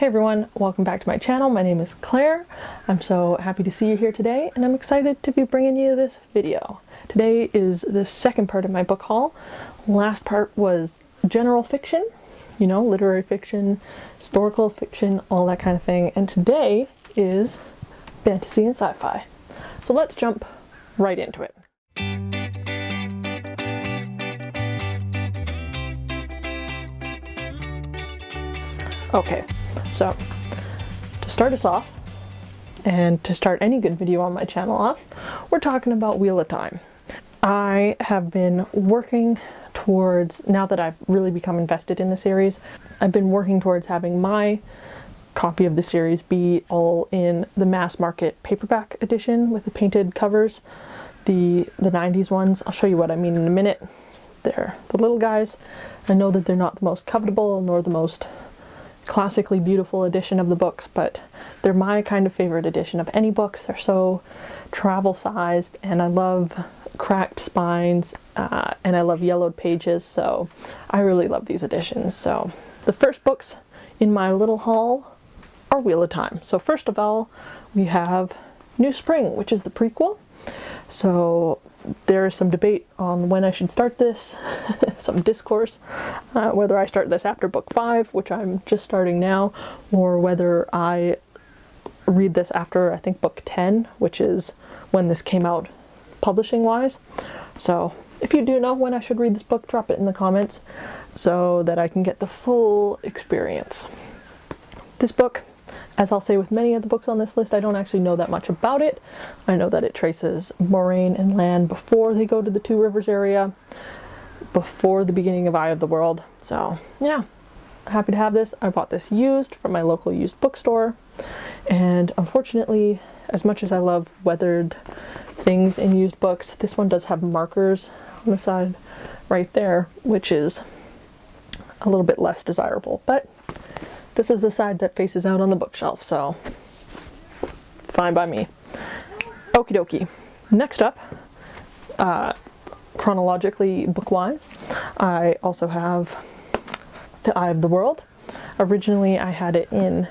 Hey everyone, welcome back to my channel. My name is Claire. I'm so happy to see you here today, and I'm excited to be bringing you this video. Today is the second part of my book haul. Last part was general fiction, you know, literary fiction, historical fiction, all that kind of thing. And today is fantasy and sci-fi. So let's jump right into it. Okay, so to start us off, and to start any good video on my channel off, we're talking about Wheel of Time. I have been working towards, now that I've really become invested in the series, I've been working towards having my copy of the series be all in the mass market paperback edition with the painted covers, the 90s ones. I'll show you what I mean in a minute. They're the little guys. I know that they're not the most covetable nor the most classically beautiful edition of the books, but they're my kind of favorite edition of any books. They're so travel sized, and I love cracked spines, and I love yellowed pages, so I really love these editions. So the first books in my little haul are Wheel of Time. So first of all, we have New Spring, which is the prequel. So there is some debate on when I should start this, some discourse, whether I start this after book 5, which I'm just starting now, or whether I read this after, I think, book 10, which is when this came out publishing-wise. So if you do know when I should read this book, drop it in the comments so that I can get the full experience. This book, as I'll say with many of the books on this list, I don't actually know that much about it. I know that it traces moraine and land before they go to the Two Rivers area, before the beginning of Eye of the World. So yeah, happy to have this. I bought this used from my local used bookstore, and unfortunately, as much as I love weathered things in used books, this one does have markers on the side right there, which is a little bit less desirable, but this is the side that faces out on the bookshelf, so fine by me. Okie dokie. Next up, chronologically book-wise, I also have The Eye of the World. Originally I had it in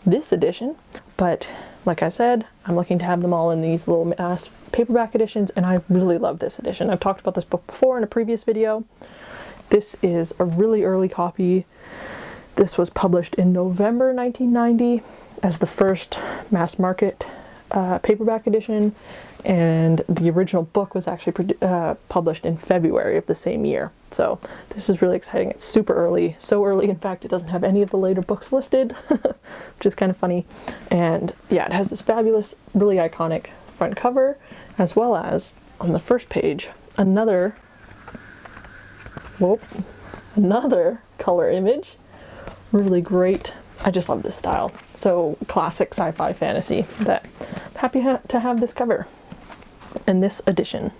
this edition, but like I said, I'm looking to have them all in these little mass paperback editions, and I really love this edition. I've talked about this book before in a previous video. This is a really early copy. This was published in November 1990 as the first mass market paperback edition, and the original book was actually published in February of the same year. So this is really exciting. It's super early, so early in fact it doesn't have any of the later books listed, which is kind of funny. And yeah, it has this fabulous, really iconic front cover, as well as on the first page another color image. Really great. I just love this style. So classic sci-fi fantasy, that I'm happy to have this cover in this edition.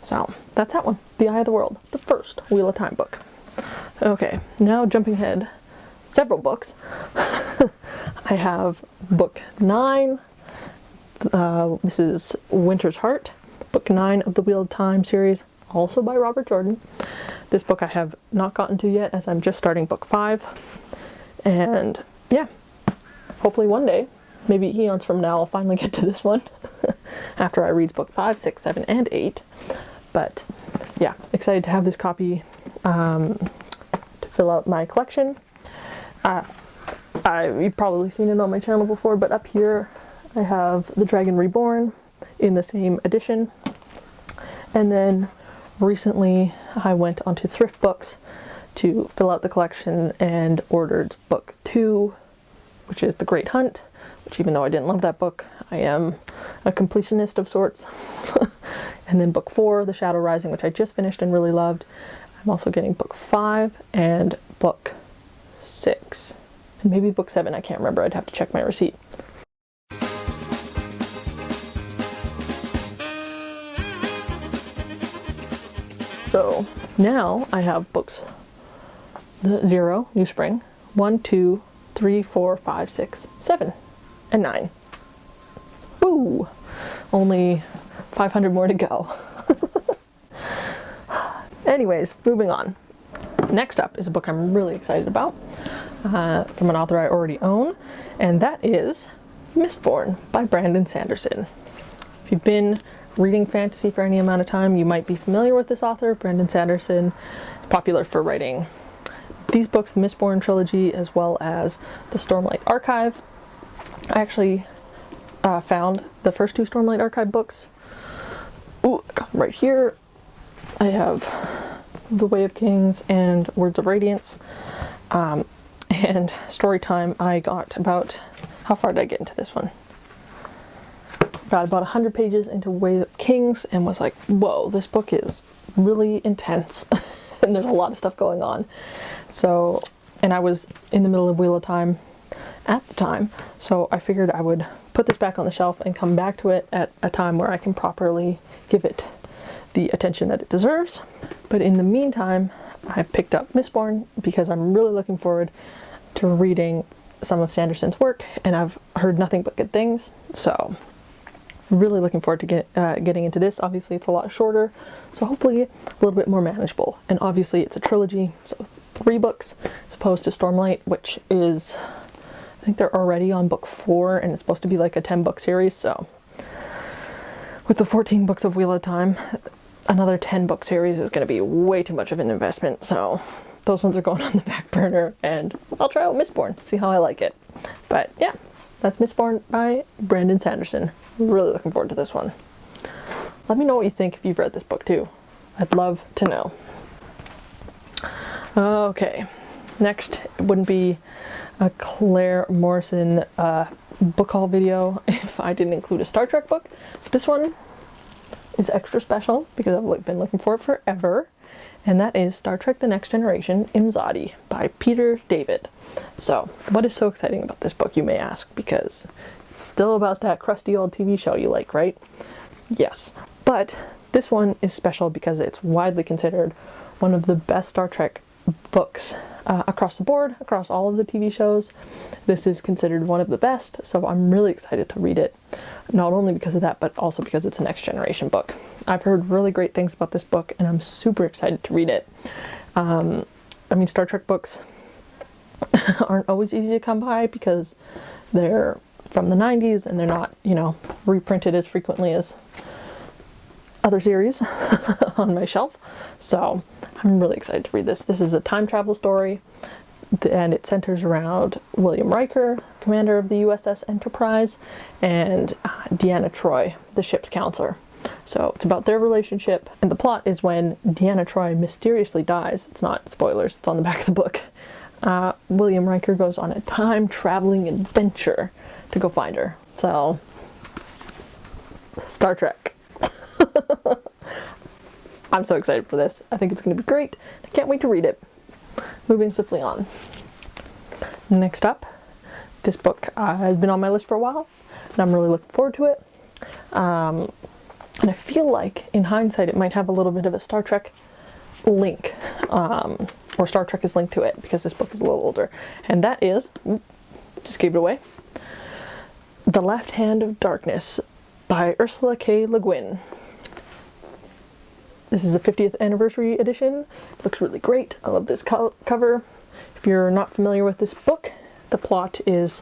So that's that one, The Eye of the World, the first Wheel of Time book. Okay, now jumping ahead several books. I have book 9. This is Winter's Heart, book 9 of the Wheel of Time series, also by Robert Jordan. This book I have not gotten to yet, as I'm just starting book 5. And yeah, hopefully one day, maybe eons from now, I'll finally get to this one after I read book 5, 6, 7, and 8. But yeah, excited to have this copy to fill out my collection. You've probably seen it on my channel before, but up here I have The Dragon Reborn in the same edition. And then recently I went onto Thrift Books to fill out the collection and ordered book 2, which is The Great Hunt, which, even though I didn't love that book, I am a completionist of sorts. And then book 4, The Shadow Rising, which I just finished and really loved. I'm also getting book 5 and book 6, and maybe book 7, I can't remember, I'd have to check my receipt. So now I have books 0, New Spring, 1, 2, 3, 4, 5, 6, 7, and 9. Woo! Only 500 more to go. Anyways, moving on. Next up is a book I'm really excited about from an author I already own, and that is Mistborn by Brandon Sanderson. If you've been reading fantasy for any amount of time, you might be familiar with this author. Brandon Sanderson is popular for writing these books, the Mistborn trilogy, as well as the Stormlight Archive. I actually found the first two Stormlight Archive books. Ooh, I got them right here. I have The Way of Kings and Words of Radiance. And story time, I got about, how far did I get into this one? Got about 100 pages into Way of Kings and was like, whoa, this book is really intense. And there's a lot of stuff going on. So, and I was in the middle of Wheel of Time at the time, so I figured I would put this back on the shelf and come back to it at a time where I can properly give it the attention that it deserves. But in the meantime, I picked up Mistborn because I'm really looking forward to reading some of Sanderson's work, and I've heard nothing but good things. So really looking forward to getting into this. Obviously it's a lot shorter, so hopefully a little bit more manageable. And obviously it's a trilogy, so 3 books as opposed to Stormlight, which is, I think they're already on book 4, and it's supposed to be like a 10-book series. So with the 14 books of Wheel of Time, another 10-book series is going to be way too much of an investment. So those ones are going on the back burner, and I'll try out Mistborn, see how I like it. But yeah, that's Mistborn by Brandon Sanderson. Really looking forward to this one. Let me know what you think if you've read this book too. I'd love to know. Okay, next, it wouldn't be a Claire Morrison book haul video if I didn't include a Star Trek book. This one is extra special because I've been looking for it forever, and that is Star Trek The Next Generation Imzadi by Peter David. So, what is so exciting about this book, you may ask? Because it's still about that crusty old TV show you like, right? Yes. But this one is special because it's widely considered one of the best Star Trek books across the board, across all of the TV shows. This is considered one of the best, so I'm really excited to read it. Not only because of that, but also because it's a Next Generation book. I've heard really great things about this book, and I'm super excited to read it. I mean, Star Trek books aren't always easy to come by because they're from the 90s and they're not, you know, reprinted as frequently as other series on my shelf. So I'm really excited to read this. This is a time travel story, and it centers around William Riker, commander of the USS Enterprise, and Deanna Troi, the ship's counselor. So it's about their relationship, and the plot is when Deanna Troi mysteriously dies. It's not spoilers, it's on the back of the book. William Riker goes on a time-traveling adventure to go find her. So, Star Trek. I'm so excited for this. I think it's going to be great. I can't wait to read it. Moving swiftly on. Next up, this book has been on my list for a while, and I'm really looking forward to it. And I feel like, in hindsight, it might have a little bit of a Star Trek link, or Star Trek is linked to it, because this book is a little older. And that is, just gave it away, The Left Hand of Darkness by Ursula K. Le Guin. This is the 50th anniversary edition. It looks really great. I love this cover. If you're not familiar with this book, the plot is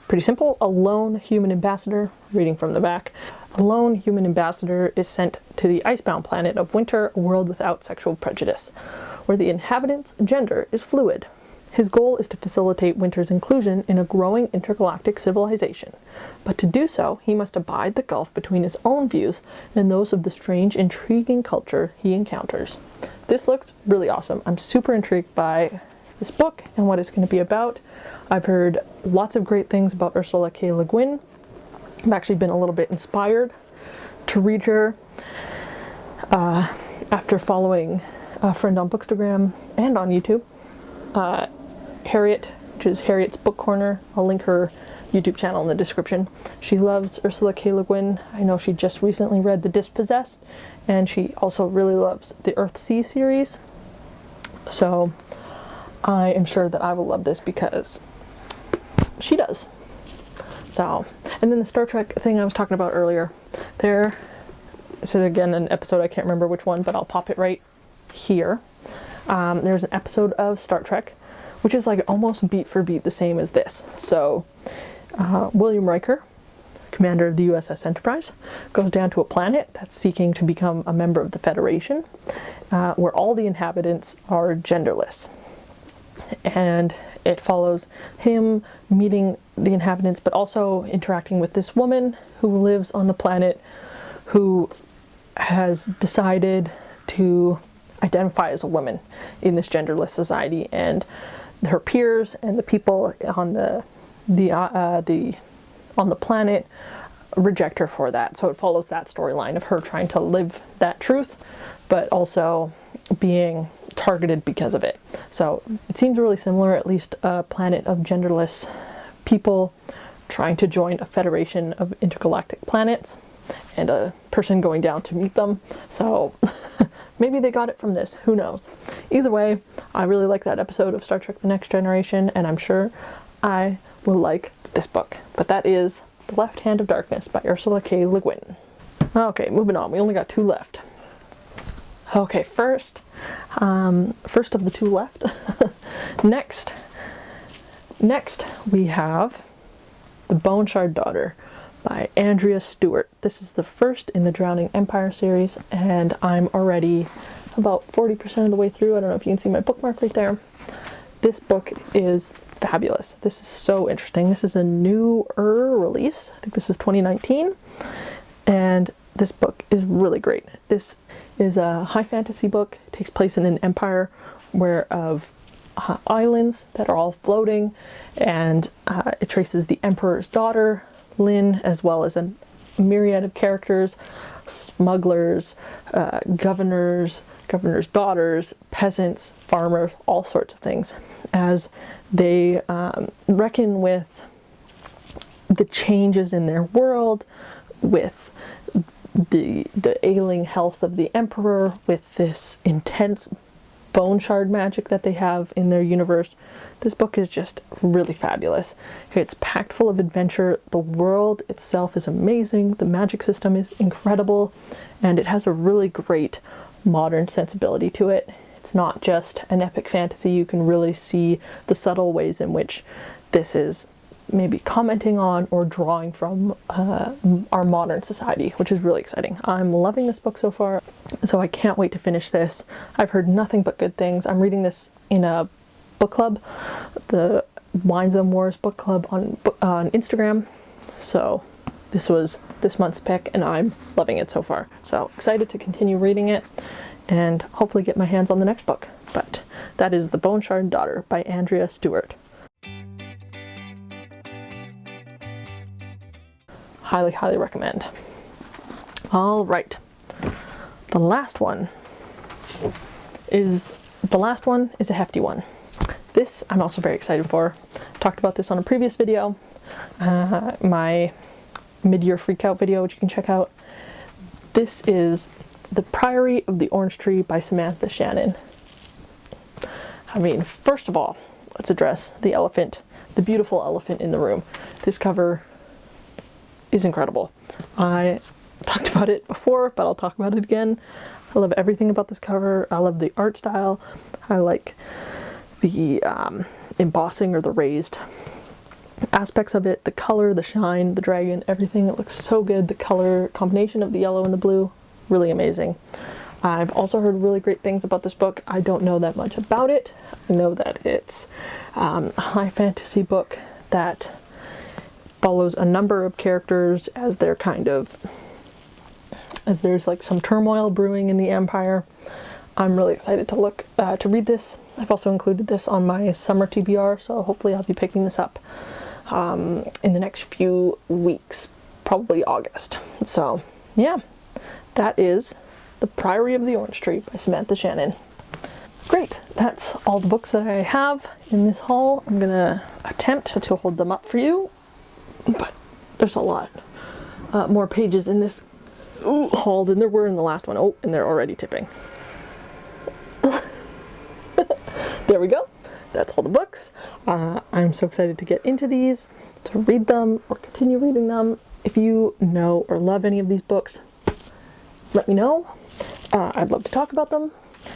pretty simple. A lone human ambassador, reading from the back, a lone human ambassador is sent to the icebound planet of Winter, a world without sexual prejudice, where the inhabitants' gender is fluid. His goal is to facilitate Winter's inclusion in a growing intergalactic civilization, but to do so, he must abide the gulf between his own views and those of the strange, intriguing culture he encounters. This looks really awesome. I'm super intrigued by this book and what it's going to be about. I've heard lots of great things about Ursula K. Le Guin. I've actually been a little bit inspired to read her after following a friend on Bookstagram and on YouTube. Harriet, which is Harriet's Book Corner. I'll link her YouTube channel in the description. She loves Ursula K. Le Guin. I know she just recently read The Dispossessed, and she also really loves the Earthsea series. So I am sure that I will love this because she does. So, and then the Star Trek thing I was talking about earlier. This is again an episode, I can't remember which one, but I'll pop it right here. there's an episode of Star Trek, which is like almost beat for beat the same as this. So William Riker, commander of the USS Enterprise, goes down to a planet that's seeking to become a member of the Federation, where all the inhabitants are genderless. And it follows him meeting the inhabitants, but also interacting with this woman who lives on the planet, who has decided to identify as a woman in this genderless society, and her peers and the people on the planet reject her for that. So it follows that storyline of her trying to live that truth, but also being targeted because of it. So it seems really similar, at least a planet of genderless people trying to join a federation of intergalactic planets, and a person going down to meet them. So maybe they got it from this, who knows. Either way, I really like that episode of Star Trek The Next Generation, and I'm sure I will like this book. But that is The Left Hand of Darkness by Ursula K. Le Guin. Okay, moving on. We only got 2 left. Okay, first of the 2 left. Next we have The Bone Shard Daughter by Andrea Stewart. This is the first in the Drowning Empire series, and I'm already about 40% of the way through. I don't know if you can see my bookmark right there. This book is fabulous. This is so interesting. This is a newer release. I think this is 2019, and this book is really great. This is a high fantasy book. It takes place in an empire of islands that are all floating, and it traces the emperor's daughter, Lynn, as well as a myriad of characters, smugglers, governors' daughters, peasants, farmers, all sorts of things, as they reckon with the changes in their world, with the ailing health of the emperor, with this intense bone shard magic that they have in their universe. This book is just really fabulous. It's packed full of adventure. The world itself is amazing. The magic system is incredible, and it has a really great modern sensibility to it. It's not just an epic fantasy. You can really see the subtle ways in which this is maybe commenting on or drawing from our modern society, which is really exciting. I'm loving this book so far, so I can't wait to finish this. I've heard nothing but good things. I'm reading this in a book club, the Wines and Wars book club on Instagram. So this was this month's pick, and I'm loving it so far. So excited to continue reading it and hopefully get my hands on the next book. But that is The Bone Shard Daughter by Andrea Stewart. Highly, highly recommend. All right. The last one is a hefty one. This I'm also very excited for. Talked about this on a previous video, my mid-year freakout video, which you can check out. This is The Priory of the Orange Tree by Samantha Shannon. I mean, first of all, let's address the elephant, the beautiful elephant in the room. This cover is incredible. I talked about it before, but I'll talk about it again. I love everything about this cover. I love the art style. I like the embossing or the raised aspects of it, the color, the shine, the dragon, everything. It looks so good. The color combination of the yellow and the blue, really amazing. I've also heard really great things about this book. I don't know that much about it. I know that it's a high fantasy book that follows a number of characters as they're as there's like some turmoil brewing in the Empire. I'm really excited to read this. I've also included this on my summer TBR, so hopefully I'll be picking this up in the next few weeks, probably August. So yeah, that is The Priory of the Orange Tree by Samantha Shannon. Great, that's all the books that I have in this haul. I'm gonna attempt to hold them up for you, but there's a lot more pages in this haul than there were in the last one. Oh, and they're already tipping. There we go. That's all the books. I'm so excited to get into these, to read them or continue reading them. If you know or love any of these books, let me know. I'd love to talk about them.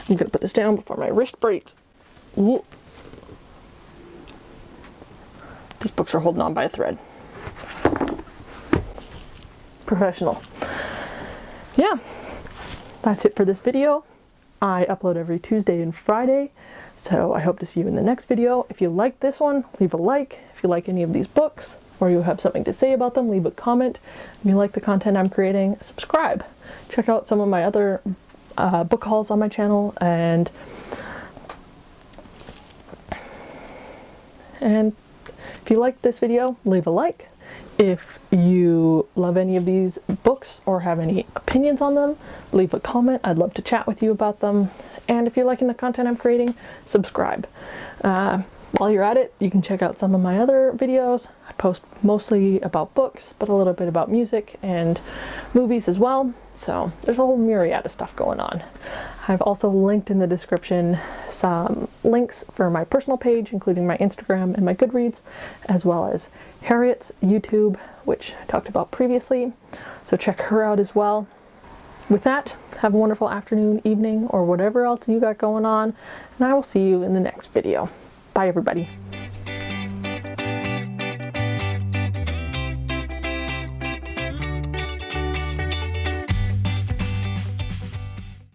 I'm gonna put this down before my wrist breaks. Ooh. These books are holding on by a thread. Professional. Yeah, that's it for this video. I upload every Tuesday and Friday, so I hope to see you in the next video. If you like this one, leave a like. If you like any of these books, or you have something to say about them, leave a comment. If you like the content I'm creating, subscribe. Check out some of my other book hauls on my channel, and if you like this video, leave a like. If you love any of these books or have any opinions on them, leave a comment. I'd love to chat with you about them. And if you're liking the content I'm creating, subscribe. While you're at it, you can check out some of my other videos. I post mostly about books, but a little bit about music and movies as well. So there's a whole myriad of stuff going on. I've also linked in the description some links for my personal page, including my Instagram and my Goodreads, as well as Harriet's YouTube, which I talked about previously. So check her out as well. With that, have a wonderful afternoon, evening, or whatever else you got going on, and I will see you in the next video. Bye, everybody.